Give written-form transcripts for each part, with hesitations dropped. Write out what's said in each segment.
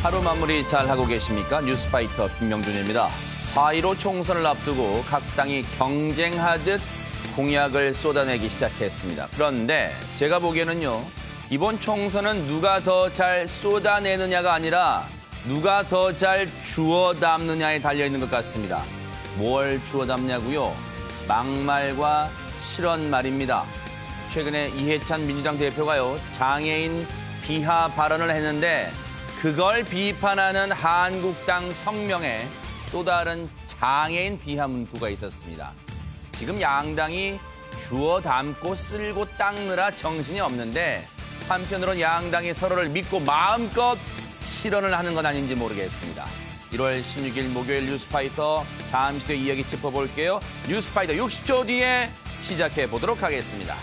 하루 마무리 잘 하고 계십니까? 뉴스파이터 김명준입니다. 4.15 총선을 앞두고 각 당이 경쟁하듯 공약을 쏟아내기 시작했습니다. 그런데 제가 보기에는요, 이번 총선은 누가 더 잘 쏟아내느냐가 아니라 누가 더 잘 주워 담느냐에 달려있는 것 같습니다. 뭘 주워 담냐고요? 막말과 실언 말입니다. 최근에 이해찬 민주당 대표가요, 장애인 비하 발언을 했는데 그걸 비판하는 한국당 성명에 또 다른 장애인 비하 문구가 있었습니다. 지금 양당이 주워 담고 쓸고 닦느라 정신이 없는데 한편으론 양당이 서로를 믿고 마음껏 실언을 하는 건 아닌지 모르겠습니다. 1월 16일 목요일 뉴스파이터 잠시 뒤 이야기 짚어볼게요. 뉴스파이터 60초 뒤에 시작해 보도록 하겠습니다.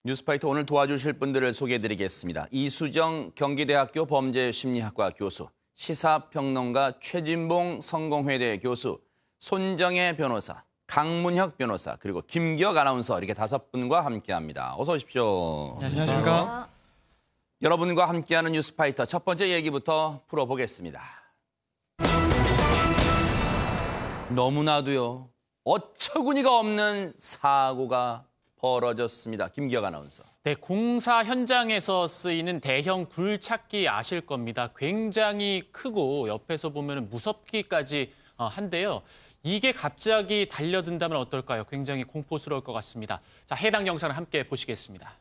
뉴스파이터 오늘 도와주실 분들을 소개해드리겠습니다. 이수정 경기대학교 범죄심리학과 교수, 시사평론가 최진봉 성공회대 교수, 손정혜 변호사, 강문혁 변호사, 그리고 김기혁 아나운서 이렇게 5분과 함께합니다. 어서 오십시오. 안녕하십니까. 여러분과 함께하는 뉴스파이터 첫 번째 얘기부터 풀어보겠습니다. 너무나도요, 어처구니가 없는 사고가 벌어졌습니다. 김기혁 아나운서. 네, 공사 현장에서 쓰이는 대형 굴착기 아실 겁니다. 굉장히 크고 옆에서 보면 무섭기까지 한데요. 이게 갑자기 달려든다면 어떨까요? 굉장히 공포스러울 것 같습니다. 자, 해당 영상을 함께 보시겠습니다.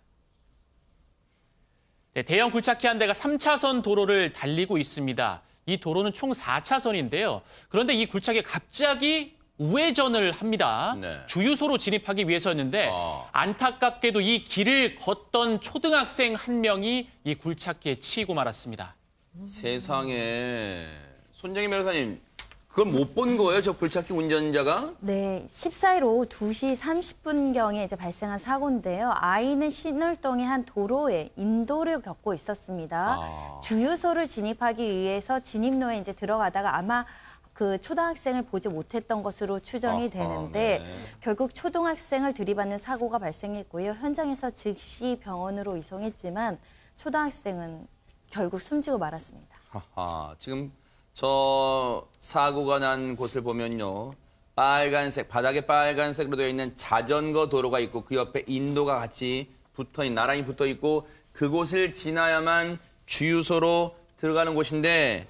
네, 대형 굴착기 한 대가 3차선 도로를 달리고 있습니다. 이 도로는 총 4차선인데요. 그런데 이 굴착기가 갑자기 우회전을 합니다. 네. 주유소로 진입하기 위해서였는데 안타깝게도 이 길을 걷던 초등학생 한 명이 이 굴착기에 치이고 말았습니다. 세상에. 손정희 변호사님, 그걸 못 본 거예요? 저 굴착기 운전자가? 네, 14일 오후 2시 30분경에 이제 발생한 사고인데요. 아이는 신월동의 한 도로에 인도를 겪고 있었습니다. 주유소를 진입하기 위해서 진입로에 이제 들어가다가 아마 그 초등학생을 보지 못했던 것으로 추정이 되는데 네. 결국 초등학생을 들이받는 사고가 발생했고요. 현장에서 즉시 병원으로 이송했지만 초등학생은 결국 숨지고 말았습니다. 하하, 지금 저 사고가 난 곳을 보면요, 빨간색, 바닥에 빨간색으로 되어 있는 자전거 도로가 있고 그 옆에 인도가 같이 나란히 붙어 있고 그곳을 지나야만 주유소로 들어가는 곳인데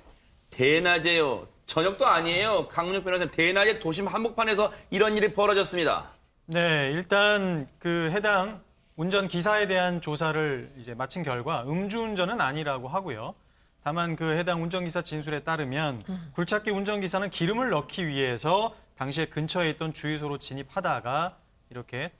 대낮에요. 저녁도 아니에요. 강문혁 변호사님, 대낮에 도심 한복판에서 이런 일이 벌어졌습니다. 네, 일단 그 해당 운전기사에 대한 조사를 이제 마친 결과 음주운전은 아니라고 하고요. 다만 그 해당 운전기사 진술에 따르면 굴착기 운전기사는 기름을 넣기 위해서 당시에 근처에 있던 주유소로 진입하다가 이렇게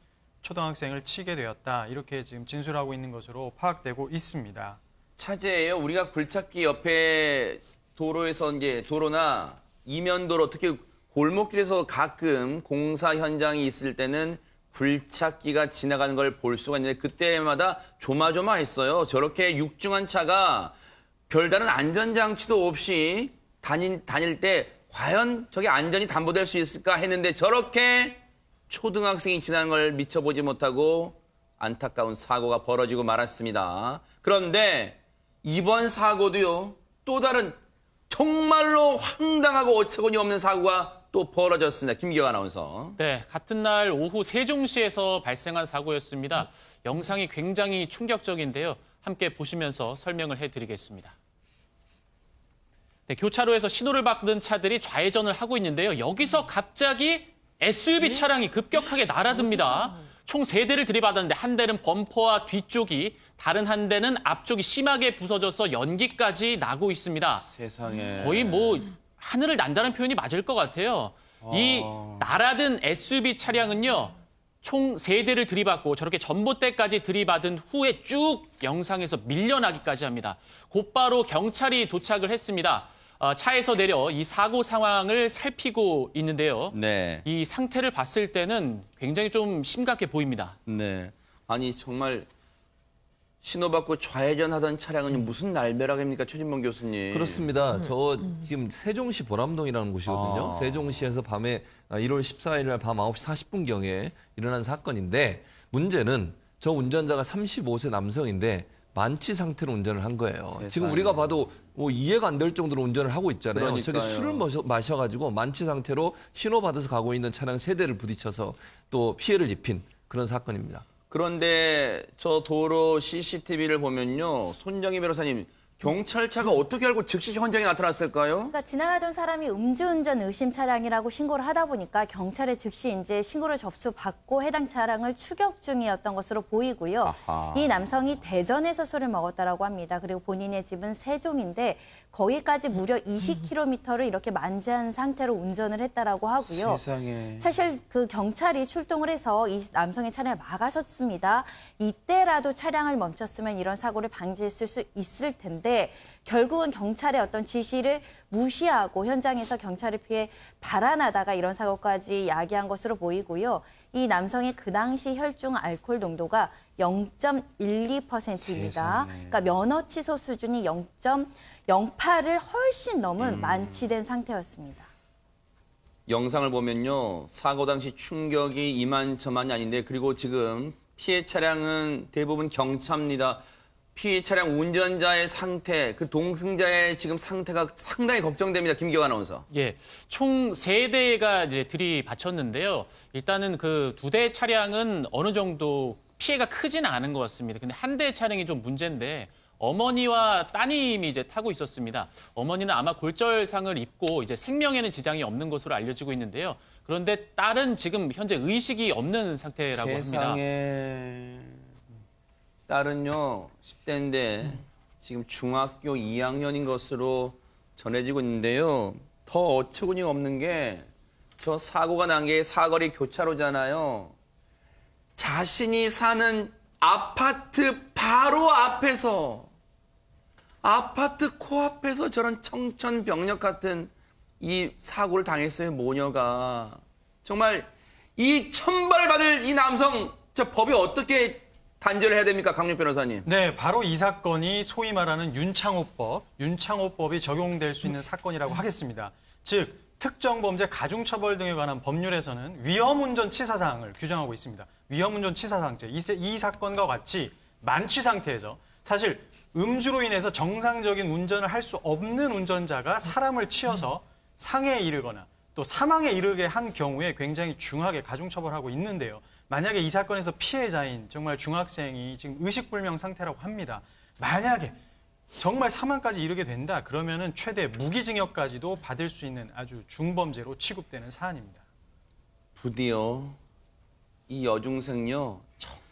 초등학생을 치게 되었다. 이렇게 지금 진술하고 있는 것으로 파악되고 있습니다. 차제예요. 우리가 굴착기 옆에 도로에서 이제 도로나 이면도로 특히 골목길에서 가끔 공사 현장이 있을 때는 굴착기가 지나가는 걸 볼 수가 있는데 그때마다 조마조마했어요. 저렇게 육중한 차가 별다른 안전장치도 없이 다닐 때 과연 저게 안전이 담보될 수 있을까 했는데 저렇게 초등학생이 지나는 걸 미쳐보지 못하고 안타까운 사고가 벌어지고 말았습니다. 그런데 이번 사고도요, 또 다른 정말로 황당하고 어처구니 없는 사고가 또 벌어졌습니다. 김기혁 아나운서. 네, 같은 날 오후 세종시에서 발생한 사고였습니다. 영상이 굉장히 충격적인데요. 함께 보시면서 설명을 해드리겠습니다. 네, 교차로에서 신호를 받는 차들이 좌회전을 하고 있는데요. 여기서 갑자기 SUV 차량이 급격하게 날아듭니다. 총 3대를 들이받았는데 한 대는 범퍼와 뒤쪽이, 다른 한 대는 앞쪽이 심하게 부서져서 연기까지 나고 있습니다. 세상에. 거의 뭐 하늘을 난다는 표현이 맞을 것 같아요. 이 날아든 SUV 차량은요, 총 3대를 들이받고 저렇게 전봇대까지 들이받은 후에 쭉 영상에서 밀려나기까지 합니다. 곧바로 경찰이 도착을 했습니다. 차에서 내려 이 사고 상황을 살피고 있는데요. 네. 이 상태를 봤을 때는 굉장히 좀 심각해 보입니다. 네. 아니, 정말 신호받고 좌회전하던 차량은 무슨 날벼락입니까, 최진봉 교수님? 그렇습니다. 저 지금 세종시 보람동이라는 곳이거든요. 세종시에서 밤에 1월 14일 날 밤 9시 40분경에 일어난 사건인데 문제는 저 운전자가 35세 남성인데 만취 상태로 운전을 한 거예요. 세상에. 지금 우리가 봐도 뭐 이해가 안 될 정도로 운전을 하고 있잖아요. 그러니까요. 저기 술을 마셔가지고 만취 상태로 신호 받아서 가고 있는 차량 3대를 부딪혀서 또 피해를 입힌 그런 사건입니다. 그런데 저 도로 CCTV를 보면요. 손정희 변호사님, 경찰차가 어떻게 알고 즉시 현장에 나타났을까요? 그러니까 지나가던 사람이 음주운전 의심 차량이라고 신고를 하다 보니까 경찰에 즉시 이제 신고를 접수받고 해당 차량을 추격 중이었던 것으로 보이고요. 아하. 이 남성이 대전에서 술을 먹었다라고 합니다. 그리고 본인의 집은 세종인데 거기까지 무려 20km를 이렇게 만지한 상태로 운전을 했다라고 하고요. 세상에. 사실 그 경찰이 출동을 해서 이 남성의 차량을 막아섰습니다. 이때라도 차량을 멈췄으면 이런 사고를 방지했을 수 있을 텐데 결국은 경찰의 어떤 지시를 무시하고 현장에서 경찰을 피해 달아나다가 이런 사고까지 야기한 것으로 보이고요. 이 남성의 그 당시 혈중 알코올 농도가 0.12%입니다. 그러니까 면허 취소 수준이 0.08을 훨씬 넘은 만취된 상태였습니다. 영상을 보면요. 사고 당시 충격이 이만저만이 아닌데 그리고 지금 피해 차량은 대부분 경차입니다. 피해 차량 운전자의 상태, 그 동승자의 지금 상태가 상당히 걱정됩니다. 김기화 아나운서. 예, 총 3대가 이제 들이받쳤는데요. 일단은 그 2대 차량은 어느 정도 피해가 크지는 않은 것 같습니다. 근데 한 대 차량이 좀 문제인데 어머니와 따님이 이제 타고 있었습니다. 어머니는 아마 골절상을 입고 이제 생명에는 지장이 없는 것으로 알려지고 있는데요. 그런데 딸은 지금 현재 의식이 없는 상태라고 합니다. 세상에. 딸은요, 10대인데 지금 중학교 2학년인 것으로 전해지고 있는데요. 더 어처구니가 없는 게 저 사고가 난 게 사거리 교차로잖아요. 자신이 사는 아파트 바로 앞에서 아파트 코앞에서 저런 청천벽력 같은 이 사고를 당했어요, 모녀가. 정말 이 천벌을 받을 이 남성, 저 법이 어떻게 단죄를 해야 됩니까, 강력 변호사님? 네, 바로 이 사건이 소위 말하는 윤창호법이 적용될 수 있는 사건이라고 하겠습니다. 즉, 특정범죄 가중처벌 등에 관한 법률에서는 위험운전치사사항을 규정하고 있습니다. 위험운전치사사항죄. 이 사건과 같이 만취 상태에서 사실 음주로 인해서 정상적인 운전을 할 수 없는 운전자가 사람을 치어서 상해에 이르거나 또 사망에 이르게 한 경우에 굉장히 중하게 가중처벌하고 있는데요. 만약에 이 사건에서 피해자인 정말 중학생이 지금 의식불명 상태라고 합니다. 만약에 정말 사망까지 이르게 된다 그러면은 최대 무기징역까지도 받을 수 있는 아주 중범죄로 취급되는 사안입니다. 부디어 이 여중생요, 정말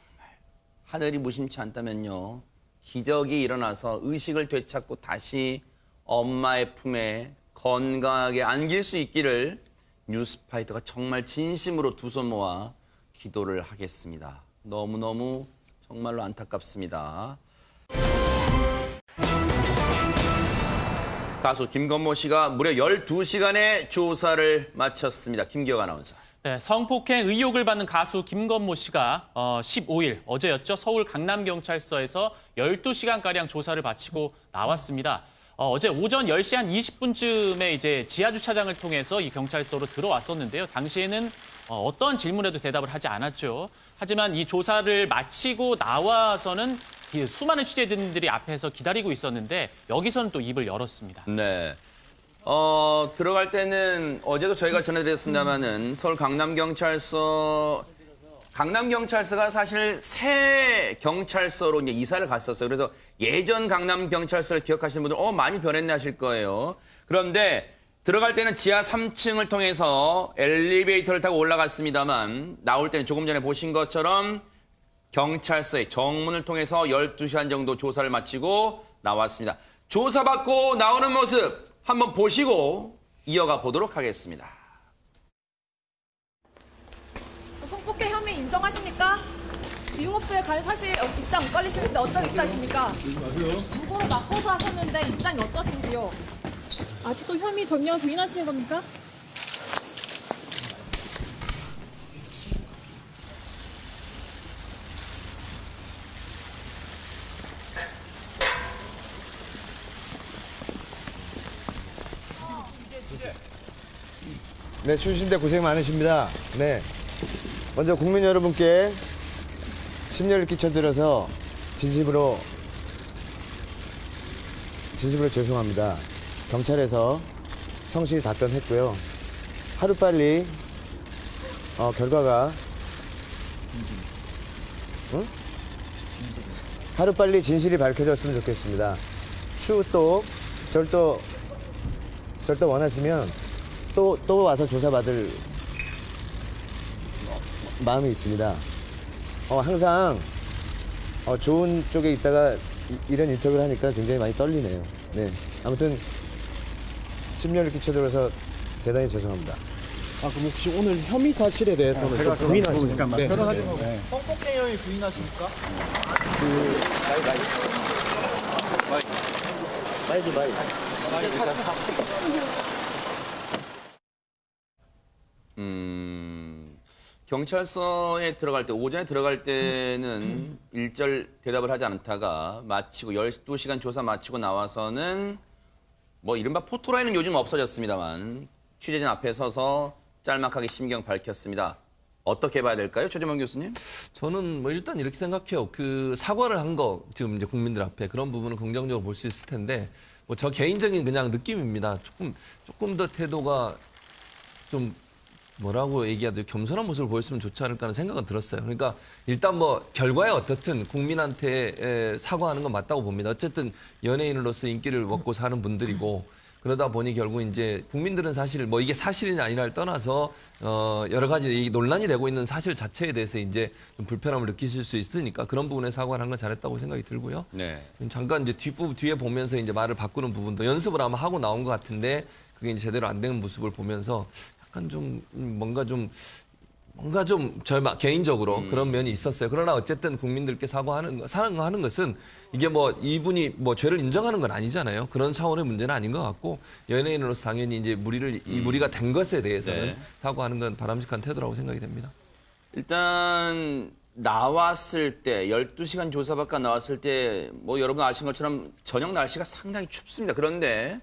하늘이 무심치 않다면요, 기적이 일어나서 의식을 되찾고 다시 엄마의 품에 건강하게 안길 수 있기를 뉴스파이터가 정말 진심으로 두 손 모아 기도를 하겠습니다. 너무너무 정말로 안타깝습니다. 가수 김건모 씨가 무려 12시간의 조사를 마쳤습니다. 김기혁 아나운서. 네, 성폭행 의혹을 받는 가수 김건모 씨가 15일 어제였죠. 서울 강남경찰서에서 12시간가량 조사를 마치고 나왔습니다. 어제 오전 10시 한 20분쯤에 이제 지하주차장을 통해서 이 경찰서로 들어왔었는데요. 당시에는 어떤 질문에도 대답을 하지 않았죠. 하지만 이 조사를 마치고 나와서는 수많은 취재진들이 앞에서 기다리고 있었는데 여기서는 또 입을 열었습니다. 네. 들어갈 때는 어제도 저희가 전해드렸습니다만은 서울 강남경찰서가 사실 새 경찰서로 이제 이사를 갔었어요. 그래서 예전 강남경찰서를 기억하시는 분들 많이 변했네 하실 거예요. 그런데 들어갈 때는 지하 3층을 통해서 엘리베이터를 타고 올라갔습니다만 나올 때는 조금 전에 보신 것처럼 경찰서의 정문을 통해서 12시간 정도 조사를 마치고 나왔습니다. 조사받고 나오는 모습 한번 보시고 이어가 보도록 하겠습니다. 성폭행 혐의 인정하십니까? 유흥업소에 간 사실 입장 못 걸리시는데 어떤 입장이십니까? 무고를 맞고서 하셨는데 입장이 어떠신지요? 아직도 혐의 전면 부인하시는 겁니까? 네, 추우신데 고생 많으십니다. 네. 먼저 국민 여러분께 심려를 끼쳐드려서 진심으로 진심으로 죄송합니다. 경찰에서 성실히 답변했고요. 하루빨리 결과가 하루빨리 진실이 밝혀졌으면 좋겠습니다. 추후 또 절 또 원하시면 또 와서 조사받을 마음이 있습니다. 항상 좋은 쪽에 있다가 이런 인터뷰를 하니까 굉장히 많이 떨리네요. 네, 아무튼 심려를 끼쳐드려서 대단히 죄송합니다. 그럼 혹시 오늘 혐의 사실에 대해서는 좀 부인하십니까? 네. 성폭행 혐의 부인하십니까? 경찰서에 들어갈 때, 오전에 들어갈 때는 일절 대답을 하지 않다가 마치고 12시간 조사 마치고 나와서는 뭐 이른바 포토라인은 요즘 없어졌습니다만 취재진 앞에 서서 짤막하게 심경 밝혔습니다. 어떻게 봐야 될까요? 최재만 교수님? 저는 뭐 일단 이렇게 생각해요. 그 사과를 한 거 지금 이제 국민들 앞에 그런 부분은 긍정적으로 볼 수 있을 텐데 뭐 저 개인적인 그냥 느낌입니다. 조금 더 태도가 좀 뭐라고 얘기해야 돼요? 겸손한 모습을 보였으면 좋지 않을까 하는 생각은 들었어요. 그러니까 일단 뭐 결과에 어떻든 국민한테 사과하는 건 맞다고 봅니다. 어쨌든 연예인으로서 인기를 먹고 사는 분들이고 그러다 보니 결국 이제 국민들은 사실 뭐 이게 사실이냐 아니냐를 떠나서 여러 가지 논란이 되고 있는 사실 자체에 대해서 이제 좀 불편함을 느끼실 수 있으니까 그런 부분에 사과를 한 건 잘했다고 생각이 들고요. 네. 잠깐 이제 뒤에 보면서 이제 말을 바꾸는 부분도 연습을 아마 하고 나온 것 같은데 그게 이제 제대로 안 되는 모습을 보면서 약간 좀 뭔가 좀 저 개인적으로 그런 면이 있었어요. 그러나 어쨌든 국민들께 사과하는 것은 이게 뭐 이분이 뭐 죄를 인정하는 건 아니잖아요. 그런 차원의 문제는 아닌 것 같고 연예인으로서 당연히 이제 무리가 된 것에 대해서는 네. 사과하는 건 바람직한 태도라고 생각이 됩니다. 일단 나왔을 때 12시간 조사받고 나왔을 때 뭐 여러분 아시는 것처럼 저녁 날씨가 상당히 춥습니다. 그런데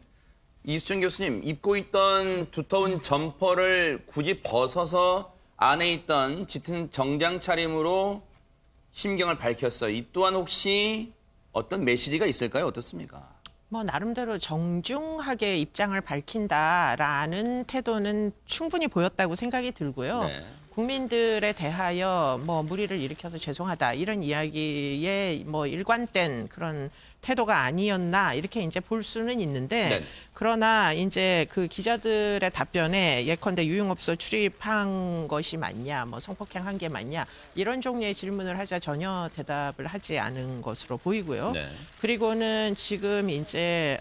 이수정 교수님 입고 있던 두터운 점퍼를 굳이 벗어서 안에 있던 짙은 정장 차림으로 심경을 밝혔어요. 이 또한 혹시 어떤 메시지가 있을까요? 어떻습니까? 뭐 나름대로 정중하게 입장을 밝힌다라는 태도는 충분히 보였다고 생각이 들고요. 네. 국민들에 대하여 뭐 무리를 일으켜서 죄송하다 이런 이야기에 뭐 일관된 그런 태도가 아니었나 이렇게 이제 볼 수는 있는데 네. 그러나 이제 그 기자들의 답변에 예컨대 유흥업소 출입한 것이 맞냐, 뭐 성폭행한 게 맞냐 이런 종류의 질문을 하자 전혀 대답을 하지 않은 것으로 보이고요. 네. 그리고는 지금 이제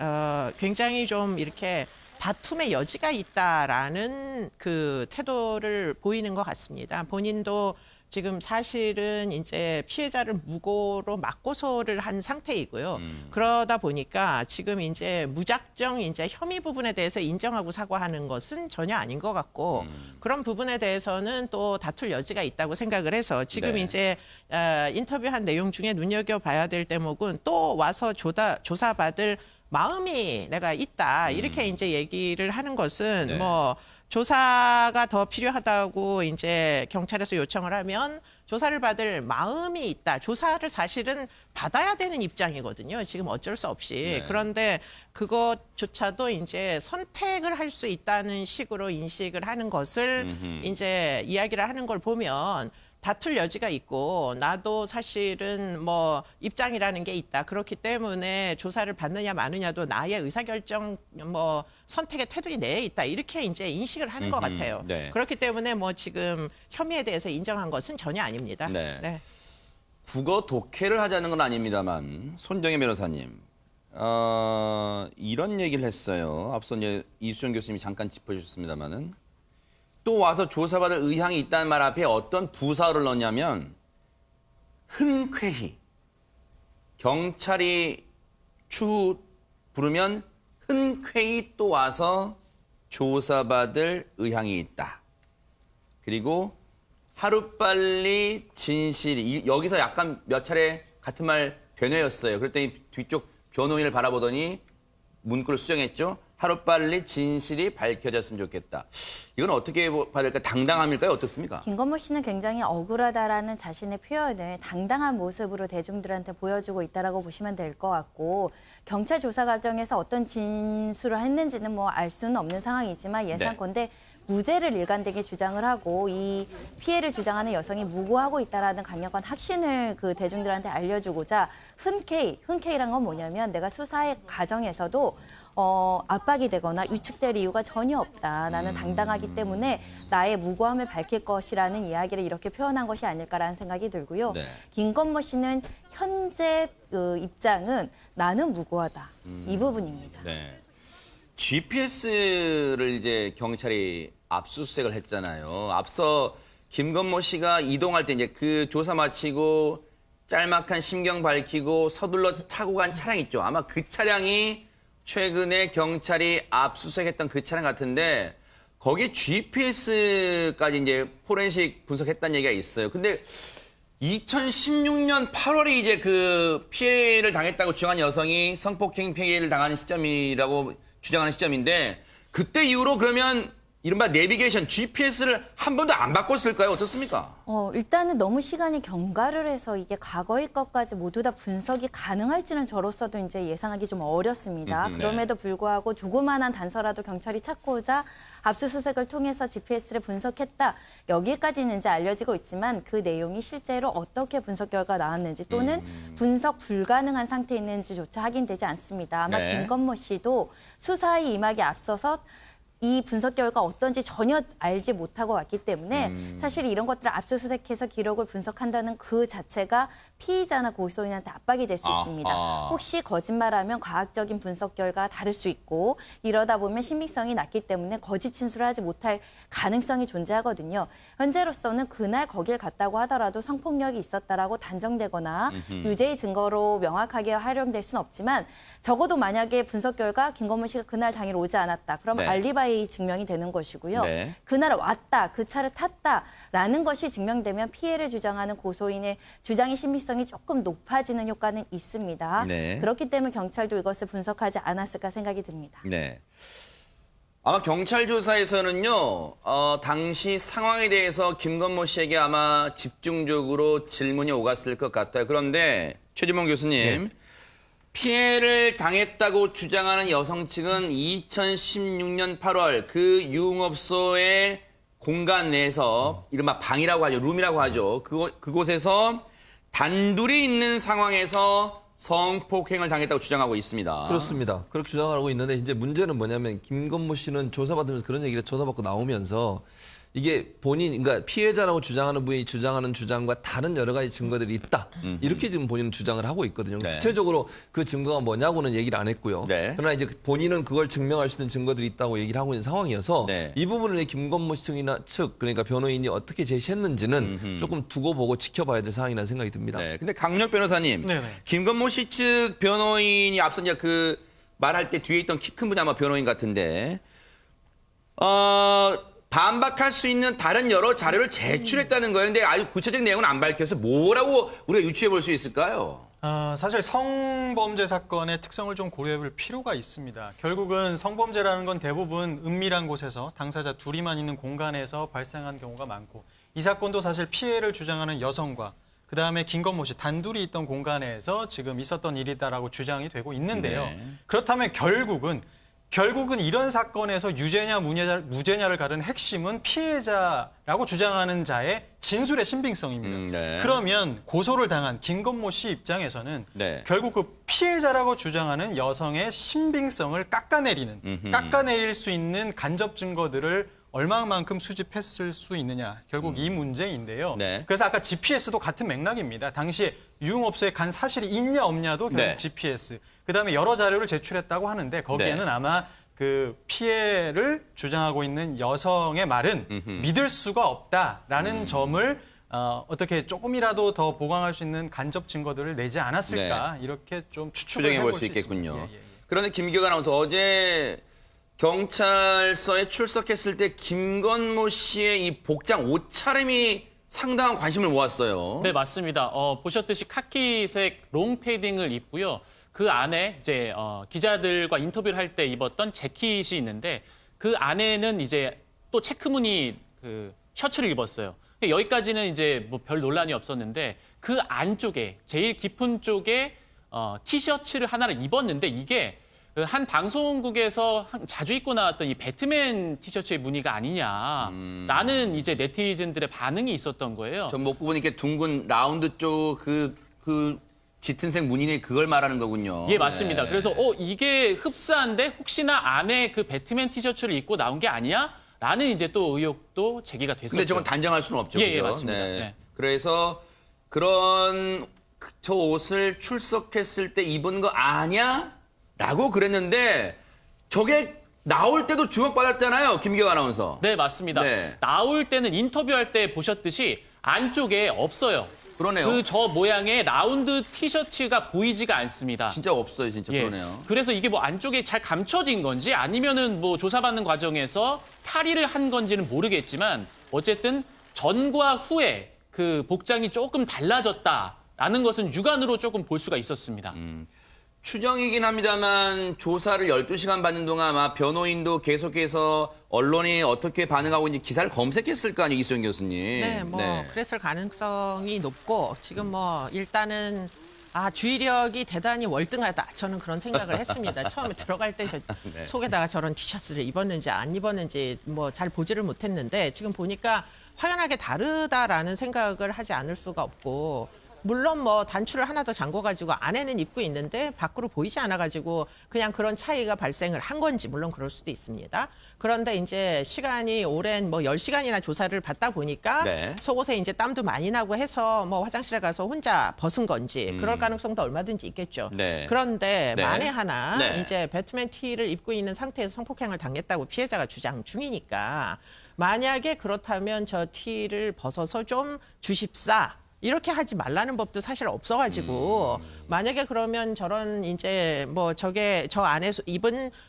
굉장히 좀 이렇게 다툼의 여지가 있다라는 그 태도를 보이는 것 같습니다. 본인도 지금 사실은 이제 피해자를 무고로 맞고소를 한 상태이고요. 그러다 보니까 지금 이제 무작정 이제 혐의 부분에 대해서 인정하고 사과하는 것은 전혀 아닌 것 같고 그런 부분에 대해서는 또 다툴 여지가 있다고 생각을 해서 지금 네. 이제 인터뷰한 내용 중에 눈여겨봐야 될 대목은 또 와서 조사받을 마음이 내가 있다 이렇게 이제 얘기를 하는 것은 네. 뭐 조사가 더 필요하다고 이제 경찰에서 요청을 하면 조사를 받을 마음이 있다. 조사를 사실은 받아야 되는 입장이거든요. 지금 어쩔 수 없이. 네. 그런데 그것조차도 이제 선택을 할 수 있다는 식으로 인식을 하는 것을 이제 이야기를 하는 걸 보면 다툴 여지가 있고 나도 사실은 뭐 입장이라는 게 있다. 그렇기 때문에 조사를 받느냐 마느냐도 나의 의사결정 뭐 선택의 테두리 내에 있다. 이렇게 이제 인식을 하는 것 같아요. 네. 그렇기 때문에 뭐 지금 혐의에 대해서 인정한 것은 전혀 아닙니다. 네. 네. 국어 독해를 하자는 건 아닙니다만 손정혜 변호사님 이런 얘기를 했어요. 앞서 이제 이수정 교수님이 잠깐 짚어주셨습니다마는 또 와서 조사받을 의향이 있다는 말 앞에 어떤 부사를 넣냐면 흔쾌히 경찰이 추후 부르면 흔쾌히 또 와서 조사받을 의향이 있다. 그리고 하루빨리 진실이 여기서 약간 몇 차례 같은 말 되뇌였어요. 그랬더니 뒤쪽 변호인을 바라보더니 문구를 수정했죠. 하루빨리 진실이 밝혀졌으면 좋겠다. 이건 어떻게 봐야 될까? 당당함일까요? 어떻습니까? 김건모 씨는 굉장히 억울하다라는 자신의 표현을 당당한 모습으로 대중들한테 보여주고 있다라고 보시면 될 것 같고, 경찰 조사 과정에서 어떤 진술을 했는지는 뭐 알 수는 없는 상황이지만 예상컨대 무죄를 일관되게 주장을 하고 이 피해를 주장하는 여성이 무고하고 있다라는 강력한 확신을 그 대중들한테 알려주고자 흔쾌히란 건 뭐냐면 내가 수사의 과정에서도 압박이 되거나 위축될 이유가 전혀 없다. 나는 당당하기 때문에 나의 무고함을 밝힐 것이라는 이야기를 이렇게 표현한 것이 아닐까라는 생각이 들고요. 네. 김건모 씨는 현재 그 입장은 나는 무고하다. 이 부분입니다. 네. GPS를 이제 경찰이 압수수색을 했잖아요. 앞서 김건모 씨가 이동할 때 이제 그 조사 마치고 짤막한 심경 밝히고 서둘러 타고 간 차량 있죠. 아마 그 차량이 최근에 경찰이 압수수색했던 그 차량 같은데 거기에 GPS까지 이제 포렌식 분석했다는 얘기가 있어요. 근데 2016년 8월에 이제 그 피해를 당했다고 주장한 여성이 성폭행 피해를 당하는 시점이라고 주장하는 시점인데 그때 이후로 그러면 이른바 내비게이션 GPS를 한 번도 안 바꿨을까요? 어떻습니까? 일단은 너무 시간이 경과를 해서 이게 과거의 것까지 모두 다 분석이 가능할지는 저로서도 이제 예상하기 좀 어렵습니다. 네. 그럼에도 불구하고 조그마한 단서라도 경찰이 찾고자 압수수색을 통해서 GPS를 분석했다. 여기까지는 이제 알려지고 있지만 그 내용이 실제로 어떻게 분석 결과가 나왔는지 또는 분석 불가능한 상태에 있는지조차 확인되지 않습니다. 아마 네. 김건모 씨도 수사에 임하기 앞서서 이 분석 결과 어떤지 전혀 알지 못하고 왔기 때문에 사실 이런 것들을 압수수색해서 기록을 분석한다는 그 자체가 피의자나 고소인한테 압박이 될 수 있습니다. 혹시 거짓말하면 과학적인 분석 결과가 다를 수 있고 이러다 보면 신빙성이 낮기 때문에 거짓 진술을 하지 못할 가능성이 존재하거든요. 현재로서는 그날 거길 갔다고 하더라도 성폭력이 있었다라고 단정되거나 유죄의 증거로 명확하게 활용될 수는 없지만 적어도 만약에 분석 결과 김건모 씨가 그날 당일 오지 않았다. 그러면 네. 알리바이 증명이 되는 것이고요. 네. 그날 왔다, 그 차를 탔다라는 것이 증명되면 피해를 주장하는 고소인의 주장의 신빙성이 조금 높아지는 효과는 있습니다. 네. 그렇기 때문에 경찰도 이것을 분석하지 않았을까 생각이 듭니다. 네. 아마 경찰 조사에서는요, 당시 상황에 대해서 김건모 씨에게 아마 집중적으로 질문이 오갔을 것 같아요. 그런데 최지봉 교수님, 피해를 당했다고 주장하는 여성 측은 2016년 8월 그 유흥업소의 공간 내에서 이른바 방이라고 하죠. 룸이라고 하죠. 그곳에서 단둘이 있는 상황에서 성폭행을 당했다고 주장하고 있습니다. 그렇습니다. 그렇게 주장하고 있는데 이제 문제는 뭐냐면 김건모 씨는 조사받으면서 그런 얘기를 조사받고 나오면서 이게 본인, 그러니까 피해자라고 주장하는 분이 주장하는 주장과 다른 여러 가지 증거들이 있다. 이렇게 지금 본인은 주장을 하고 있거든요. 네. 구체적으로 그 증거가 뭐냐고는 얘기를 안 했고요. 네. 그러나 이제 본인은 그걸 증명할 수 있는 증거들이 있다고 얘기를 하고 있는 상황이어서 네. 이 부분을 김건모 측, 그러니까 변호인이 어떻게 제시했는지는 조금 두고 보고 지켜봐야 될 상황이라는 생각이 듭니다. 네. 근데 강력 변호사님, 네네. 김건모 씨 측 변호인이 앞서 이제 그 말할 때 뒤에 있던 키 큰 분이 아마 변호인 같은데, 반박할 수 있는 다른 여러 자료를 제출했다는 거예요. 근데 아주 구체적 내용은 안 밝혀서 뭐라고 우리가 유추해 볼 수 있을까요? 사실 성범죄 사건의 특성을 좀 고려해 볼 필요가 있습니다. 결국은 성범죄라는 건 대부분 은밀한 곳에서 당사자 둘이만 있는 공간에서 발생한 경우가 많고 이 사건도 사실 피해를 주장하는 여성과 그다음에 김건모 씨 단둘이 있던 공간에서 지금 있었던 일이다라고 주장이 되고 있는데요. 네. 그렇다면 결국은 이런 사건에서 유죄냐 무죄냐를 가르는 핵심은 피해자라고 주장하는 자의 진술의 신빙성입니다. 네. 그러면 고소를 당한 김건모 씨 입장에서는 네. 결국 그 피해자라고 주장하는 여성의 신빙성을 깎아내릴 수 있는 간접 증거들을 얼마만큼 수집했을 수 있느냐. 결국 이 문제인데요. 네. 그래서 아까 GPS도 같은 맥락입니다. 당시에 유흥업소에 간 사실이 있냐 없냐도 결국 네. GPS. 그다음에 여러 자료를 제출했다고 하는데 거기에는 네. 아마 그 피해를 주장하고 있는 여성의 말은 믿을 수가 없다라는 점을 어떻게 조금이라도 더 보강할 수 있는 간접 증거들을 내지 않았을까 이렇게 좀 추측을 추정해 볼 해볼 수 있겠군요. 있습니다. 예. 그런데 김기현 아나운서 어제 경찰서에 출석했을 때 김건모 씨의 이 복장 옷차림이 상당한 관심을 모았어요. 네, 맞습니다. 보셨듯이 카키색 롱 패딩을 입고요. 그 안에 이제 기자들과 인터뷰를 할 때 입었던 재킷이 있는데 그 안에는 이제 또 체크무늬 그 셔츠를 입었어요. 여기까지는 이제 뭐 별 논란이 없었는데 그 안쪽에 제일 깊은 쪽에 티셔츠를 하나를 입었는데 이게 한 방송국에서 자주 입고 나왔던 이 배트맨 티셔츠의 무늬가 아니냐라는 이제 네티즌들의 반응이 있었던 거예요. 전 목구 보니까 둥근 라운드 쪽 그 짙은색 무늬네 그걸 말하는 거군요. 예, 맞습니다. 네. 그래서 이게 흡사한데 혹시나 안에 그 배트맨 티셔츠를 입고 나온 게 아니야? 라는 이제 또 의혹도 제기가 됐었죠. 근데 저건 단정할 수는 없죠. 예, 예, 그죠? 맞습니다. 네. 그래서 그런 저 옷을 출석했을 때 입은 거 아냐? 라고 그랬는데 저게 나올 때도 주목받았잖아요. 김기화 아나운서. 네, 맞습니다. 네. 나올 때는 인터뷰할 때 보셨듯이 안쪽에 없어요. 그러네요. 그 저 모양의 라운드 티셔츠가 보이지가 않습니다. 진짜 없어요. 진짜 예. 그러네요. 그래서 이게 뭐 안쪽에 잘 감춰진 건지 아니면은 뭐 조사받는 과정에서 탈의를 한 건지는 모르겠지만 어쨌든 전과 후에 그 복장이 조금 달라졌다라는 것은 육안으로 조금 볼 수가 있었습니다. 추정이긴 합니다만 조사를 12시간 받는 동안 아마 변호인도 계속해서 언론이 어떻게 반응하고 있는지 기사를 검색했을 거 아니에요, 이수영 교수님. 네, 그랬을 가능성이 높고 지금 뭐 일단은 주의력이 대단히 월등하다. 저는 그런 생각을 했습니다. 처음에 들어갈 때 네. 속에다가 저런 티셔츠를 입었는지 안 입었는지 뭐 잘 보지를 못했는데 지금 보니까 확연하게 다르다라는 생각을 하지 않을 수가 없고 물론 뭐 단추를 하나 더 잠궈가지고 안에는 입고 있는데 밖으로 보이지 않아가지고 그냥 그런 차이가 발생을 한 건지 물론 그럴 수도 있습니다. 그런데 이제 시간이 오랜 뭐 10시간이나 조사를 받다 보니까 네. 속옷에 이제 땀도 많이 나고 해서 뭐 화장실에 가서 혼자 벗은 건지 그럴 가능성도 얼마든지 있겠죠. 네. 그런데 네. 만에 하나 네. 이제 배트맨 티를 입고 있는 상태에서 성폭행을 당했다고 피해자가 주장 중이니까 만약에 그렇다면 저 티를 벗어서 좀 주십사. 이렇게 하지 말라는 법도 사실 없어가지고 만약에 그러면 저런 이제 뭐 저게 저 안에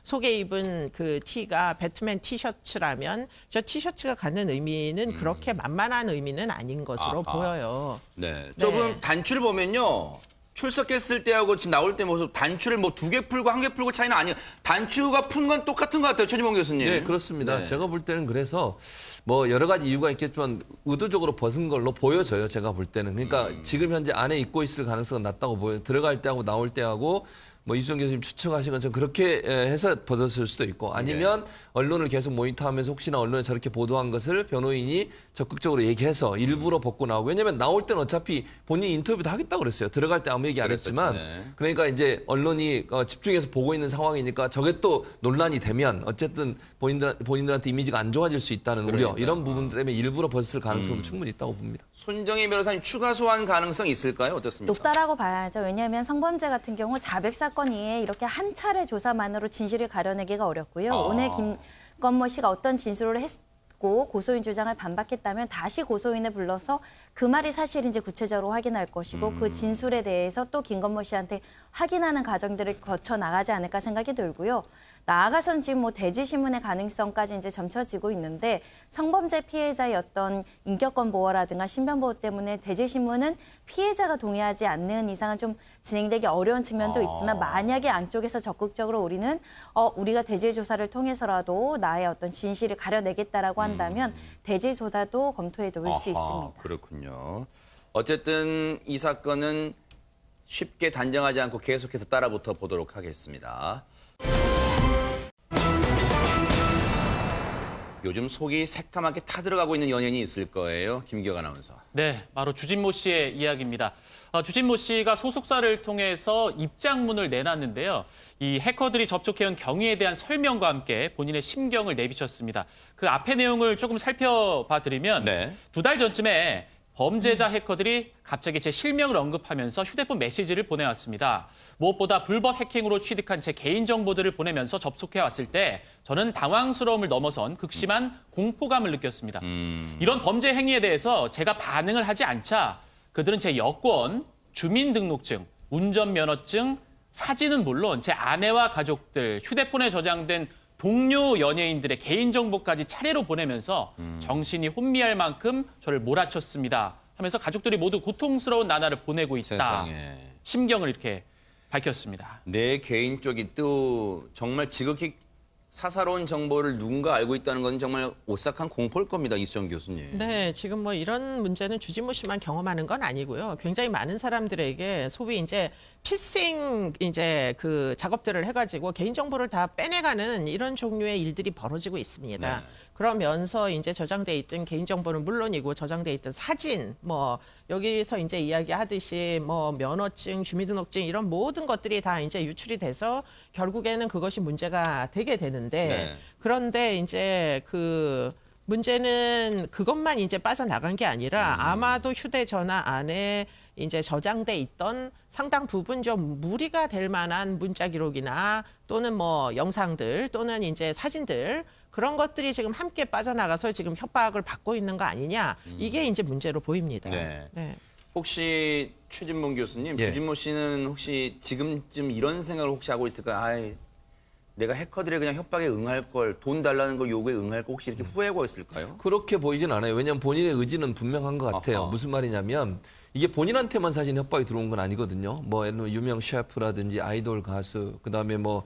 속에 입은 그 티가 배트맨 티셔츠라면 저 티셔츠가 갖는 의미는 그렇게 만만한 의미는 아닌 것으로 아하. 보여요. 네. 조금 단추를 보면요. 출석했을 때하고 지금 나올 때 모습 단추를 뭐 2개 풀고 1개 풀고 차이는 아니에요. 단추가 푼 건 똑같은 것 같아요. 최지봉 교수님. 네, 그렇습니다. 네. 제가 볼 때는 그래서 뭐 여러 가지 이유가 있겠지만 의도적으로 벗은 걸로 보여져요. 제가 볼 때는. 그러니까 지금 현재 안에 입고 있을 가능성은 낮다고 보여요. 들어갈 때하고 나올 때하고 뭐 이수정 교수님 추측하신 것처럼 그렇게 해서 벗었을 수도 있고 아니면 언론을 계속 모니터하면서 혹시나 언론에 저렇게 보도한 것을 변호인이 적극적으로 얘기해서 일부러 벗고 나오고 왜냐하면 나올 때는 어차피 본인이 인터뷰도 하겠다고 그랬어요. 들어갈 때 아무 얘기 안 했지만 네. 그러니까 이제 언론이 집중해서 보고 있는 상황이니까 저게 또 논란이 되면 어쨌든 본인들한테 이미지가 안 좋아질 수 있다는 우려 이런 부분 때문에 일부러 벗었을 가능성도 충분히 있다고 봅니다. 손정희 변호사님 추가 소환 가능성 있을까요? 어떻습니까? 높다라고 봐야죠. 왜냐하면 성범죄 같은 경우 자백 사건 이외에 이렇게 한 차례 조사만으로 진실을 가려내기가 어렵고요. 오늘 김건모 씨가 어떤 진술을 했고 고소인 주장을 반박했다면 다시 고소인을 불러서 그 말이 사실인지 구체적으로 확인할 것이고 그 진술에 대해서 또 김건모 씨한테 확인하는 과정들을 거쳐 나가지 않을까 생각이 들고요. 나아가선 지금 뭐 대지신문의 가능성까지 이제 점쳐지고 있는데 성범죄 피해자의 어떤 인격권 보호라든가 신변 보호 때문에 대지신문은 피해자가 동의하지 않는 이상은 좀 진행되기 어려운 측면도 있지만 만약에 양쪽에서 적극적으로 우리는 우리가 대질 조사를 통해서라도 나의 어떤 진실을 가려내겠다라고 한다면 대질 조사도 검토해 볼 수 있습니다. 그렇군요. 어쨌든 이 사건은 쉽게 단정하지 않고 계속해서 따라붙어 보도록 하겠습니다. 요즘 속이 새까맣게 타들어가고 있는 연예인이 있을 거예요. 김기화 아나운서. 네, 바로 주진모 씨의 이야기입니다. 주진모 씨가 소속사를 통해서 입장문을 내놨는데요. 이 해커들이 접촉해온 경위에 대한 설명과 함께 본인의 심경을 내비쳤습니다. 그 앞의 내용을 조금 살펴봐 드리면 네. 2달 전쯤에 범죄자 해커들이 갑자기 제 실명을 언급하면서 휴대폰 메시지를 보내왔습니다. 무엇보다 불법 해킹으로 취득한 제 개인정보들을 보내면서 접속해왔을 때 저는 당황스러움을 넘어선 극심한 공포감을 느꼈습니다. 이런 범죄 행위에 대해서 제가 반응을 하지 않자 그들은 제 여권, 주민등록증, 운전면허증, 사진은 물론 제 아내와 가족들, 휴대폰에 저장된 동료 연예인들의 개인정보까지 차례로 보내면서 정신이 혼미할 만큼 저를 몰아쳤습니다. 하면서 가족들이 모두 고통스러운 나날을 보내고 있다. 세상에. 심경을 이렇게 밝혔습니다. 내 개인 쪽이 또 정말 지극히 사사로운 정보를 누군가 알고 있다는 건 정말 오싹한 공포일 겁니다. 이수정 교수님. 네, 지금 뭐 이런 문제는 주진모 씨만 경험하는 건 아니고요. 굉장히 많은 사람들에게 소위 이제 피싱 이제 그 작업들을 해가지고 개인정보를 다 빼내가는 이런 종류의 일들이 벌어지고 있습니다. 네. 그러면서 이제 저장돼 있던 개인정보는 물론이고 저장돼 있던 사진, 뭐 여기서 이제 이야기하듯이 뭐 면허증, 주민등록증 이런 모든 것들이 다 이제 유출이 돼서 결국에는 그것이 문제가 되게 되는데 네. 그런데 이제 그 문제는 그것만 이제 빠져나간 게 아니라 아마도 휴대전화 안에 이제 저장돼 있던 상당 부분 좀 무리가 될 만한 문자 기록이나 또는 뭐 영상들 또는 이제 사진들 그런 것들이 지금 함께 빠져나가서 지금 협박을 받고 있는 거 아니냐 이게 이제 문제로 보입니다. 네. 네. 혹시 최진봉 교수님, 예. 주진모 씨는 혹시 지금쯤 이런 생각을 혹시 하고 있을까요? 아이, 내가 해커들의 그냥 협박에 응할 걸, 돈 달라는 거 요구에 응할 거 혹시 이렇게 후회하고 있을까요? 그렇게 보이진 않아요. 왜냐하면 본인의 의지는 분명한 것 같아요. 아하. 무슨 말이냐면 이게 본인한테만 사실 협박이 들어온 건 아니거든요. 뭐 유명 셰프라든지 아이돌 가수, 그다음에 뭐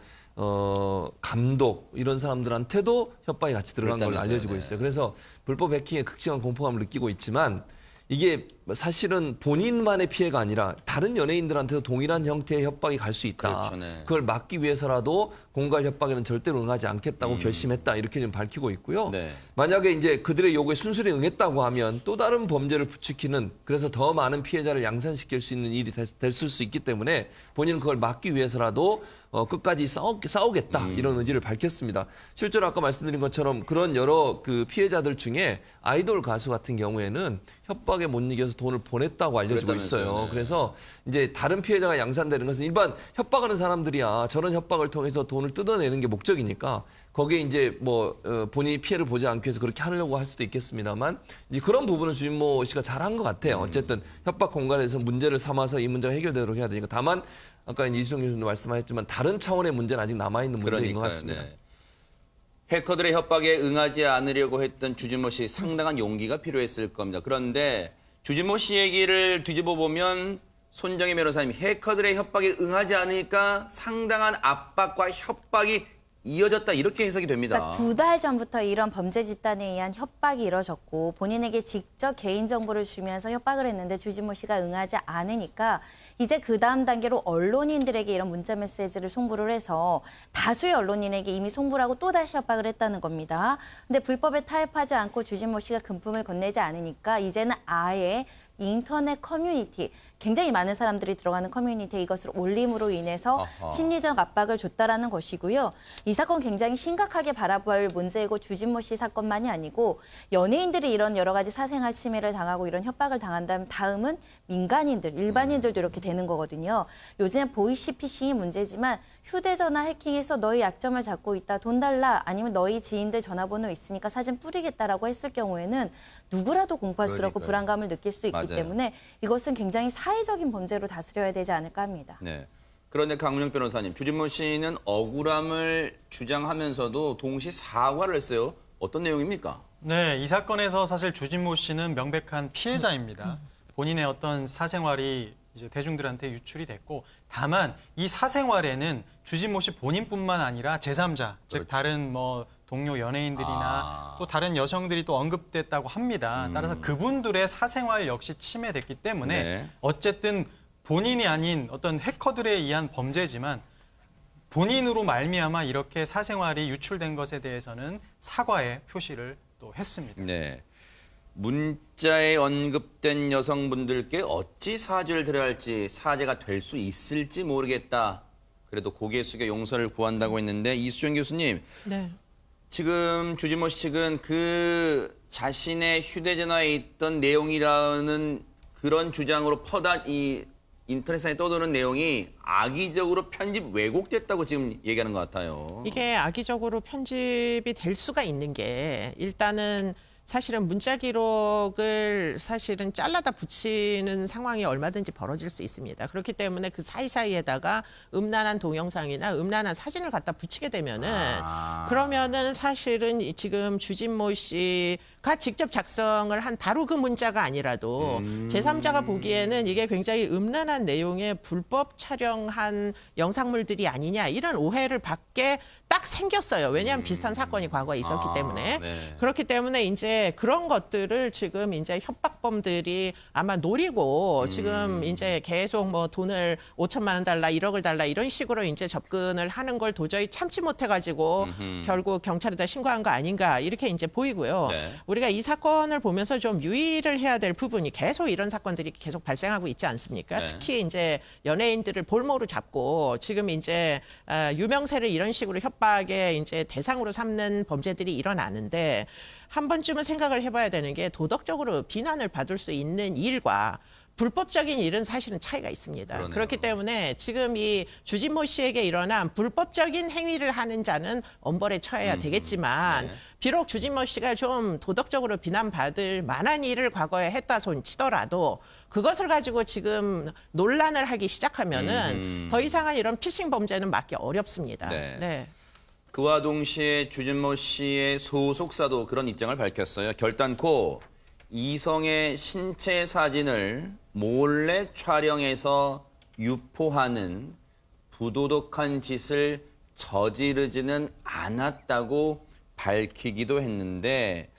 감독 이런 사람들한테도 협박이 같이 들어간 걸로 그랬다면서요. 알려지고 네. 있어요. 그래서 불법 해킹에 극심한 공포감을 느끼고 있지만 이게 사실은 본인만의 피해가 아니라 다른 연예인들한테도 동일한 형태의 협박이 갈 수 있다. 그렇죠, 네. 그걸 막기 위해서라도 공갈 협박에는 절대로 응하지 않겠다고 결심했다. 이렇게 좀 밝히고 있고요. 네. 만약에 이제 그들의 요구에 순순히 응했다고 하면 또 다른 범죄를 부추기는 그래서 더 많은 피해자를 양산시킬 수 있는 일이 됐을 수 있기 때문에 본인은 그걸 막기 위해서라도 끝까지 싸우겠다 이런 의지를 밝혔습니다. 실제로 아까 말씀드린 것처럼 그런 여러 그 피해자들 중에 아이돌 가수 같은 경우에는 협박에 못 이겨서 돈을 보냈다고 알려지고 있어요. 그랬다면서요. 네. 그래서 이제 다른 피해자가 양산되는 것은 일반 협박하는 사람들이야 저런 협박을 통해서 돈을 뜯어내는 게 목적이니까 거기에 이제 뭐 본인이 피해를 보지 않기 위해서 그렇게 하려고 할 수도 있겠습니다만 이제 그런 부분은 주진모 씨가 잘한 것 같아요. 어쨌든 협박 공간에서 문제를 삼아서 이 문제가 해결되도록 해야 되니까 다만 아까 이수정 교수님도 말씀하셨지만 다른 차원의 문제는 아직 남아있는 문제인 것 같습니다. 네. 해커들의 협박에 응하지 않으려고 했던 주진모 씨 상당한 용기가 필요했을 겁니다. 그런데 주진모 씨 얘기를 뒤집어 보면 손정혜 변호사님이 해커들의 협박에 응하지 않으니까 상당한 압박과 협박이 이어졌다 이렇게 해석이 됩니다. 그러니까 2달 전부터 이런 범죄 집단에 의한 협박이 이뤄졌고 본인에게 직접 개인정보를 주면서 협박을 했는데 주진모 씨가 응하지 않으니까 이제 그 다음 단계로 언론인들에게 이런 문자 메시지를 송부를 해서 다수의 언론인에게 이미 송부를 하고 또다시 협박을 했다는 겁니다. 근데 불법에 타협하지 않고 주진모 씨가 금품을 건네지 않으니까 이제는 아예 인터넷 커뮤니티, 굉장히 많은 사람들이 들어가는 커뮤니티에 이것을 올림으로 인해서 아하. 심리적 압박을 줬다라는 것이고요. 이 사건 굉장히 심각하게 바라볼 문제이고 주진모 씨 사건만이 아니고 연예인들이 이런 여러 가지 사생활 침해를 당하고 이런 협박을 당한다면 다음은 민간인들, 일반인들도 이렇게 되는 거거든요. 요즘에 보이시피싱이 문제지만 휴대전화 해킹해서 너희 약점을 잡고 있다, 돈 달라, 아니면 너희 지인들 전화번호 있으니까 사진 뿌리겠다라고 했을 경우에는 누구라도 공포스럽고 그러니까요. 불안감을 느낄 수 있기 맞아요. 때문에 이것은 굉장히 사회적인 범죄로 다스려야 되지 않을까 합니다. 네. 그런데 강문영 변호사님, 주진모 씨는 억울함을 주장하면서도 동시에 사과를 했어요. 어떤 내용입니까? 네, 이 사건에서 사실 주진모 씨는 명백한 피해자입니다. 본인의 어떤 사생활이 이제 대중들한테 유출이 됐고, 다만 이 사생활에는 주진모 씨 본인뿐만 아니라 제3자, 즉 다른 뭐 동료 연예인들이나 또 다른 여성들이 또 언급됐다고 합니다. 따라서 그분들의 사생활 역시 침해됐기 때문에 네. 어쨌든 본인이 아닌 어떤 해커들에 의한 범죄지만 본인으로 말미암아 이렇게 사생활이 유출된 것에 대해서는 사과의 표시를 또 했습니다. 네. 문자에 언급된 여성분들께 어찌 사죄를 드려야 할지 사죄가 될 수 있을지 모르겠다. 그래도 고개 숙여 용서를 구한다고 했는데 이수정 교수님. 네. 지금 주진모 씨 측은 그 자신의 휴대전화에 있던 내용이라는 그런 주장으로 이 인터넷상에 떠도는 내용이 악의적으로 편집 왜곡됐다고 지금 얘기하는 것 같아요. 이게 악의적으로 편집이 될 수가 있는 게 일단은 사실은 문자 기록을 사실은 잘라다 붙이는 상황이 얼마든지 벌어질 수 있습니다. 그렇기 때문에 그 사이사이에다가 음란한 동영상이나 음란한 사진을 갖다 붙이게 되면은 그러면은 사실은 지금 주진모 씨 가 직접 작성을 한 바로 그 문자가 아니라도 제3자가 보기에는 이게 굉장히 음란한 내용의 불법 촬영한 영상물들이 아니냐 이런 오해를 받게 딱 생겼어요. 왜냐하면 비슷한 사건이 과거에 있었기 때문에. 네. 그렇기 때문에 이제 그런 것들을 지금 이제 협박범들이 아마 노리고 지금 이제 계속 뭐 돈을 5천만 원 달라, 1억을 달라 이런 식으로 이제 접근을 하는 걸 도저히 참지 못해가지고 결국 경찰에다 신고한 거 아닌가 이렇게 이제 보이고요. 네. 우리가 이 사건을 보면서 좀 유의를 해야 될 부분이 계속 이런 사건들이 계속 발생하고 있지 않습니까? 네. 특히 이제 연예인들을 볼모로 잡고 지금 이제 유명세를 이런 식으로 협박의 이제 대상으로 삼는 범죄들이 일어나는데 한 번쯤은 생각을 해봐야 되는 게 도덕적으로 비난을 받을 수 있는 일과 불법적인 일은 사실은 차이가 있습니다. 그러네요. 그렇기 때문에 지금 이 주진모 씨에게 일어난 불법적인 행위를 하는 자는 엄벌에 처해야 되겠지만 네. 비록 주진모 씨가 좀 도덕적으로 비난받을 만한 일을 과거에 했다 손 치더라도 그것을 가지고 지금 논란을 하기 시작하면은 더 이상한 이런 피싱 범죄는 막기 어렵습니다. 네. 네. 그와 동시에 주진모 씨의 소속사도 그런 입장을 밝혔어요. 결단코 이성의 신체 사진을 몰래 촬영해서 유포하는 부도덕한 짓을 저지르지는 않았다고 밝히기도 했는데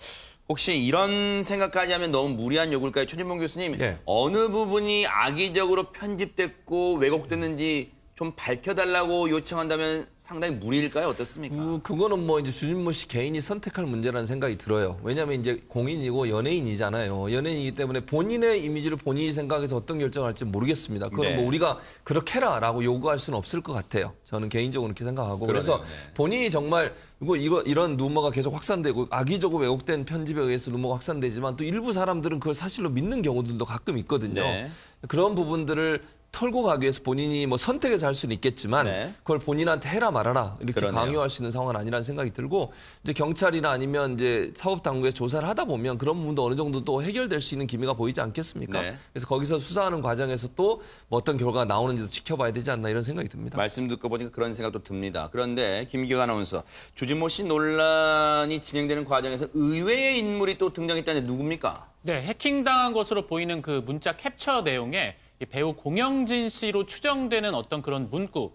혹시 이런 생각까지 하면 너무 무리한 요구일까요? 최진봉 교수님, 예. 어느 부분이 악의적으로 편집됐고 왜곡됐는지 좀 밝혀달라고 요청한다면 상당히 무리일까요? 어떻습니까? 그거는 뭐 이제 주진모 씨 개인이 선택할 문제라는 생각이 들어요. 왜냐하면 이제 공인이고 연예인이잖아요. 연예인이기 때문에 본인의 이미지를 본인이 생각해서 어떤 결정을 할지 모르겠습니다. 그건 네. 뭐 우리가 그렇게 해라라고 요구할 수는 없을 것 같아요. 저는 개인적으로 그렇게 생각하고. 그래서 그러네요. 네. 본인이 정말 이런 루머가 계속 확산되고 악의적으로 왜곡된 편집에 의해서 루머가 확산되지만 또 일부 사람들은 그걸 사실로 믿는 경우들도 가끔 있거든요. 네. 그런 부분들을 털고 가기 위해서 본인이 뭐 선택해서 할 수는 있겠지만 네. 그걸 본인한테 해라 말아라 이렇게 그러네요. 강요할 수 있는 상황은 아니라는 생각이 들고 이제 경찰이나 아니면 이제 사법당국에서 조사를 하다 보면 그런 부분도 어느 정도 또 해결될 수 있는 기미가 보이지 않겠습니까? 네. 그래서 거기서 수사하는 과정에서 또 뭐 어떤 결과가 나오는지도 지켜봐야 되지 않나 이런 생각이 듭니다. 말씀 듣고 보니까 그런 생각도 듭니다. 그런데 김기혁 아나운서, 주진모 씨 논란이 진행되는 과정에서 의외의 인물이 또 등장했다는데 누굽니까? 네, 해킹당한 것으로 보이는 그 문자 캡처 내용에 이 배우 공영진 씨로 추정되는 어떤 그런 문구,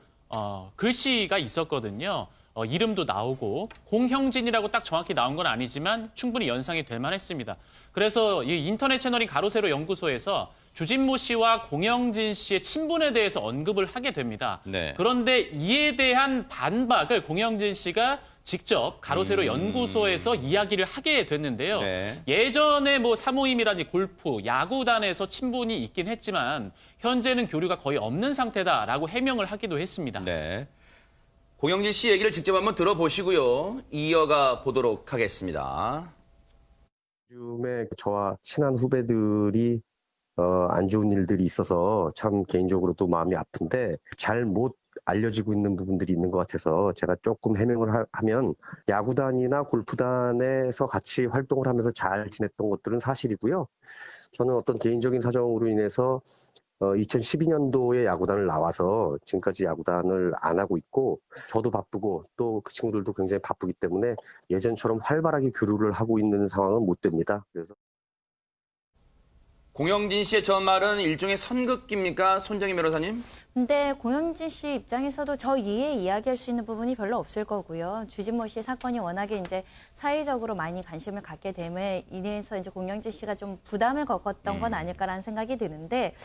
글씨가 있었거든요. 이름도 나오고 공형진이라고 딱 정확히 나온 건 아니지만 충분히 연상이 될 만했습니다. 그래서 이 인터넷 채널인 가로세로 연구소에서 주진모 씨와 공영진 씨의 친분에 대해서 언급을 하게 됩니다. 네. 그런데 이에 대한 반박을 공영진 씨가 직접 가로세로 연구소에서 이야기를 하게 됐는데요. 네. 예전에 뭐 사모임이라든지 골프, 야구단에서 친분이 있긴 했지만 현재는 교류가 거의 없는 상태다라고 해명을 하기도 했습니다. 네. 공영진 씨 얘기를 직접 한번 들어보시고요. 이어가 보도록 하겠습니다. 요즘에 저와 친한 후배들이 안 좋은 일들이 있어서 참 개인적으로 또 마음이 아픈데 잘 못 알려지고 있는 부분들이 있는 것 같아서 제가 조금 해명을 하면 야구단이나 골프단에서 같이 활동을 하면서 잘 지냈던 것들은 사실이고요. 저는 어떤 개인적인 사정으로 인해서 2012년도에 야구단을 나와서 지금까지 야구단을 안 하고 있고 저도 바쁘고 또 그 친구들도 굉장히 바쁘기 때문에 예전처럼 활발하게 교류를 하고 있는 상황은 못 됩니다. 그래서 공영진 씨의 저 말은 일종의 선긋기입니까? 손정희 변호사님? 근데 공영진 씨 입장에서도 저 이해 이야기할 수 있는 부분이 별로 없을 거고요. 주진모 씨 사건이 워낙에 이제 사회적으로 많이 관심을 갖게 됨에 인해서 이제 공영진 씨가 좀 부담을 겪었던 건 아닐까라는 생각이 드는데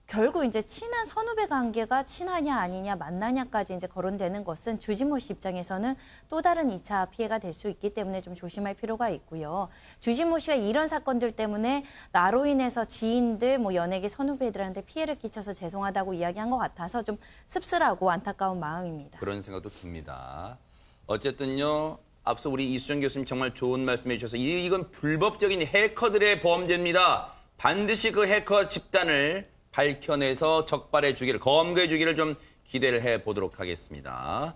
결국 이제 친한 선후배 관계가 친하냐 아니냐 만나냐까지 이제 거론되는 것은 주진모 씨 입장에서는 또 다른 2차 피해가 될 수 있기 때문에 좀 조심할 필요가 있고요. 주진모 씨가 이런 사건들 때문에 나로 인해서 지인들, 뭐 연예계 선후배들한테 피해를 끼쳐서 죄송하다고 이야기한 것 같아서 좀 씁쓸하고 안타까운 마음입니다. 그런 생각도 듭니다. 어쨌든요. 앞서 우리 이수정 교수님 정말 좋은 말씀해 주셔서 이건 불법적인 해커들의 범죄입니다. 반드시 그 해커 집단을 밝혀내서 적발해 주기를, 검거해 주기를 좀 기대를 해보도록 하겠습니다.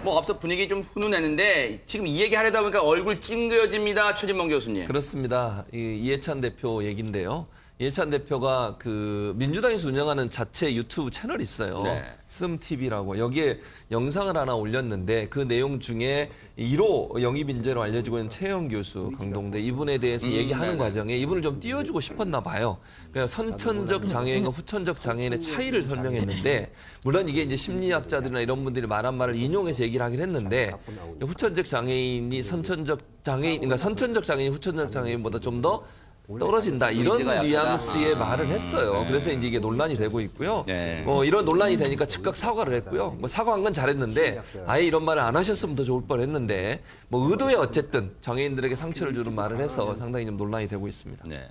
뭐 앞서 분위기 좀 훈훈했는데 지금 이 얘기 하려다 보니까 얼굴 찡그려집니다. 최진봉 교수님. 그렇습니다. 이해찬 대표 얘기인데요. 이해찬 대표가 그 민주당에서 운영하는 자체 유튜브 채널이 있어요. 네. 씀TV라고. 여기에 영상을 하나 올렸는데 그 내용 중에 1호 영입 인재로 알려지고 있는 최영 교수, 강동대 이분에 대해서 얘기하는 과정에 이분을 좀 띄워주고 싶었나 봐요. 그래서 선천적 장애인과 후천적 장애인의 차이를 설명했는데 물론 이게 이제 심리학자들이나 이런 분들이 말한 말을 인용해서 얘기를 하긴 했는데 후천적 장애인이 선천적 장애인, 그러니까 선천적 장애인이 후천적 장애인보다 좀 더 떨어진다 이런 의지가 약하다. 뉘앙스의 말을 했어요. 그래서 이제 이게 논란이 되고 있고요. 네. 이런 논란이 되니까 즉각 사과를 했고요. 뭐 사과한 건 잘했는데 아예 이런 말을 안 하셨으면 더 좋을 뻔했는데 뭐 의도에 어쨌든 장애인들에게 상처를 주는 말을 해서 상당히 좀 논란이 되고 있습니다. 네.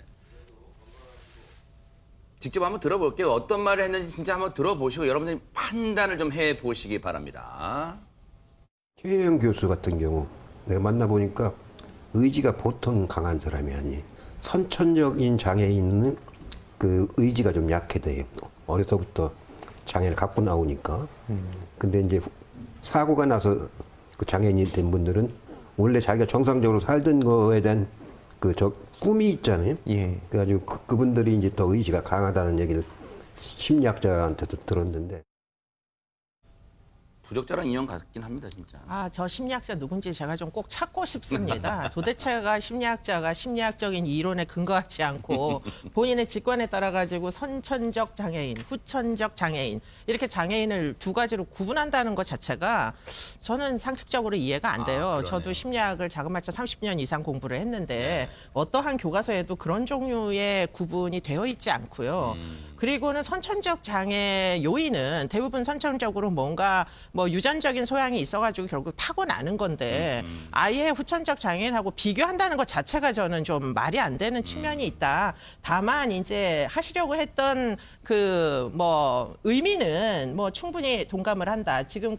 직접 한번 들어볼게요. 어떤 말을 했는지 진짜 한번 들어보시고 여러분들이 판단을 좀 해보시기 바랍니다. 최영 교수 같은 경우 내가 만나보니까 의지가 보통 강한 사람이 아니에요. 선천적인 장애인은 그 의지가 좀 약해 돼요. 어려서부터 장애를 갖고 나오니까. 근데 이제 사고가 나서 그 장애인이 된 분들은 원래 자기가 정상적으로 살던 거에 대한 꿈이 있잖아요. 예. 그래가지고 그분들이 이제 더 의지가 강하다는 얘기를 심리학자한테도 들었는데. 부적절한 인용 같긴 합니다, 진짜. 저 심리학자 누군지 제가 좀 꼭 찾고 싶습니다. 도대체가 심리학자가 심리학적인 이론에 근거하지 않고 본인의 직관에 따라 가지고 선천적 장애인, 후천적 장애인 이렇게 장애인을 두 가지로 구분한다는 것 자체가 저는 상식적으로 이해가 안 돼요. 저도 심리학을 자그마치 30년 이상 공부를 했는데 어떠한 교과서에도 그런 종류의 구분이 되어 있지 않고요. 그리고는 선천적 장애 요인은 대부분 선천적으로 뭔가 뭐 유전적인 소양이 있어가지고 결국 타고나는 건데 아예 후천적 장애인하고 비교한다는 것 자체가 저는 좀 말이 안 되는 측면이 있다. 다만 이제 하시려고 했던 그 뭐 의미는 뭐 충분히 동감을 한다. 지금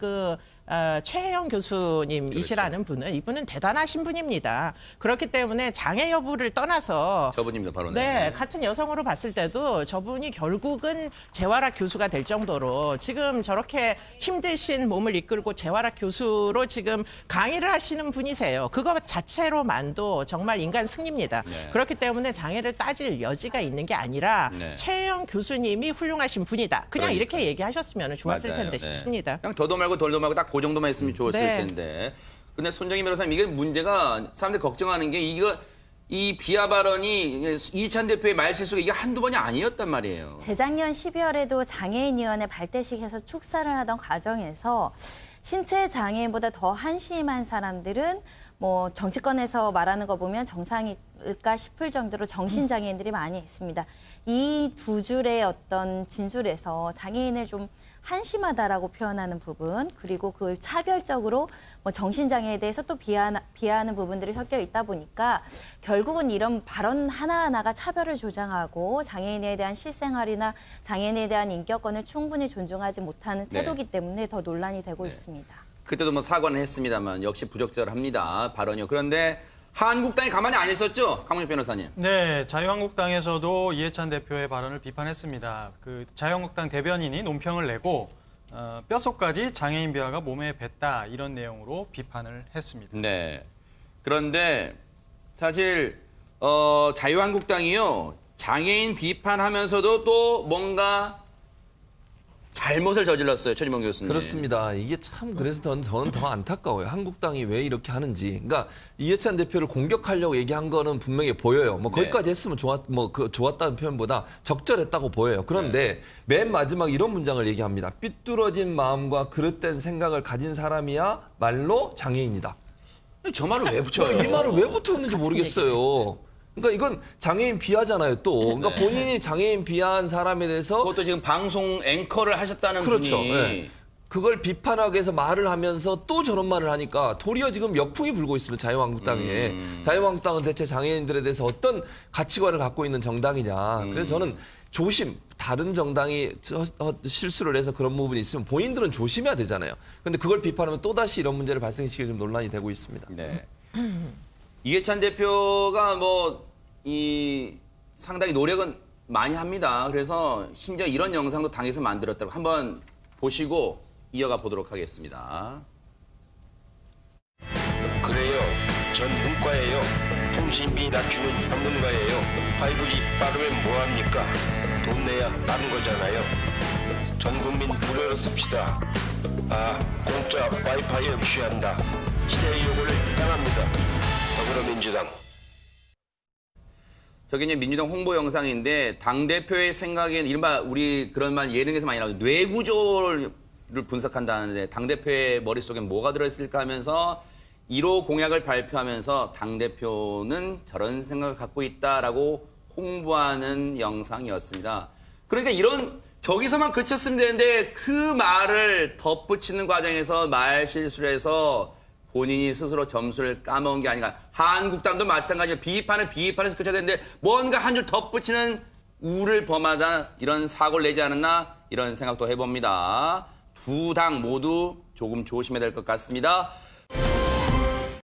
최혜영 교수님이시라는 분은 이분은 대단하신 분입니다. 그렇기 때문에 장애 여부를 떠나서 저분입니다, 바로. 네, 같은 여성으로 봤을 때도 저분이 결국은 재활학 교수가 될 정도로 지금 저렇게 힘드신 몸을 이끌고 재활학 교수로 지금 강의를 하시는 분이세요. 그거 자체로만도 정말 인간 승리입니다. 네. 그렇기 때문에 장애를 따질 여지가 있는 게 아니라 네. 최혜영 교수님이 훌륭하신 분이다. 그냥 그러니까요. 이렇게 얘기하셨으면 좋았을 맞아요. 텐데 네. 싶습니다. 그냥 더도 말고 덜도 말고 딱 그 정도만 했으면 좋았을 네. 텐데. 근데 손정희 변호사님, 이게 문제가 사람들이 걱정하는 게 이 비하 발언이 이해찬 대표의 말실수가 이게 한두 번이 아니었단 말이에요. 재작년 12월에도 장애인위원회 발대식에서 축사를 하던 과정에서 신체 장애인보다 더 한심한 사람들은 뭐 정치권에서 말하는 거 보면 정상일까 싶을 정도로 정신장애인들이 많이 있습니다. 이 두 줄의 어떤 진술에서 장애인을 좀 한심하다라고 표현하는 부분, 그리고 그걸 차별적으로 뭐 정신장애에 대해서 또 비하하는 부분들이 섞여 있다 보니까 결국은 이런 발언 하나하나가 차별을 조장하고 장애인에 대한 실생활이나 장애인에 대한 인격권을 충분히 존중하지 못하는 태도이기 때문에 더 논란이 되고 있습니다. 그때도 뭐 사과는 했습니다만 역시 부적절합니다, 발언이요. 그런데 한국당이 가만히 안 있었죠, 강문혁 변호사님. 네, 자유한국당에서도 이해찬 대표의 발언을 비판했습니다. 그 자유한국당 대변인이 논평을 내고 뼛속까지 장애인 비하가 몸에 뱄다 이런 내용으로 비판을 했습니다. 네. 그런데 사실 자유한국당이요, 장애인 비판하면서도 또 뭔가 잘못을 저질렀어요, 최진봉 교수님. 그렇습니다. 이게 참 그래서 저는 더 안타까워요. 한국당이 왜 이렇게 하는지. 그러니까 이해찬 대표를 공격하려고 얘기한 거는 분명히 보여요. 뭐 거기까지 했으면 좋았다는 표현보다 적절했다고 보여요. 그런데 맨 마지막 이런 문장을 얘기합니다. 삐뚤어진 마음과 그릇된 생각을 가진 사람이야말로 장애인이다. 저 말을 왜 붙여요? 이 말을 왜 붙였는지 모르겠어요. 그러니까 이건 장애인 비하잖아요, 또. 그러니까 본인이 장애인 비하한 사람에 대해서 그것도 지금 방송 앵커를 하셨다는 그렇죠. 분이 네. 그걸 비판하기 위해서 말을 하면서 또 저런 말을 하니까 도리어 지금 역풍이 불고 있습니다, 자유한국당에. 자유한국당은 대체 장애인들에 대해서 어떤 가치관을 갖고 있는 정당이냐. 그래서 저는 다른 정당이 실수를 해서 그런 부분이 있으면 본인들은 조심해야 되잖아요. 근데 그걸 비판하면 또다시 이런 문제를 발생시키고 좀 논란이 되고 있습니다. 네. 이해찬 대표가 상당히 노력은 많이 합니다. 그래서 심지어 이런 영상도 당에서 만들었다고 한번 보시고 이어가 보도록 하겠습니다. 그래요. 전 문과예요. 통신비 낮추는 전문가예요. 5G 빠르면 뭐합니까? 돈 내야 빠른 거잖아요. 전 국민 무료로 씁시다. 공짜 와이파이에 무시한다. 시대의 요구를 향합니다. 더불어민주당. 저게 이제 민주당 홍보 영상인데 당대표의 생각엔 이른바 우리 그런 말 예능에서 많이 나오죠. 뇌구조를 분석한다는데 당대표의 머릿속엔 뭐가 들어있을까 하면서 1호 공약을 발표하면서 당대표는 저런 생각을 갖고 있다라고 홍보하는 영상이었습니다. 그러니까 이런 저기서만 그쳤으면 되는데 그 말을 덧붙이는 과정에서 말 실수를 해서 본인이 스스로 점수를 까먹은 게 아닌가. 한국당도 마찬가지로 비판에서 그쳐야 되는데 뭔가 한 줄 덧붙이는 우를 범하다 이런 사고를 내지 않았나 이런 생각도 해봅니다. 두 당 모두 조금 조심해야 될 것 같습니다.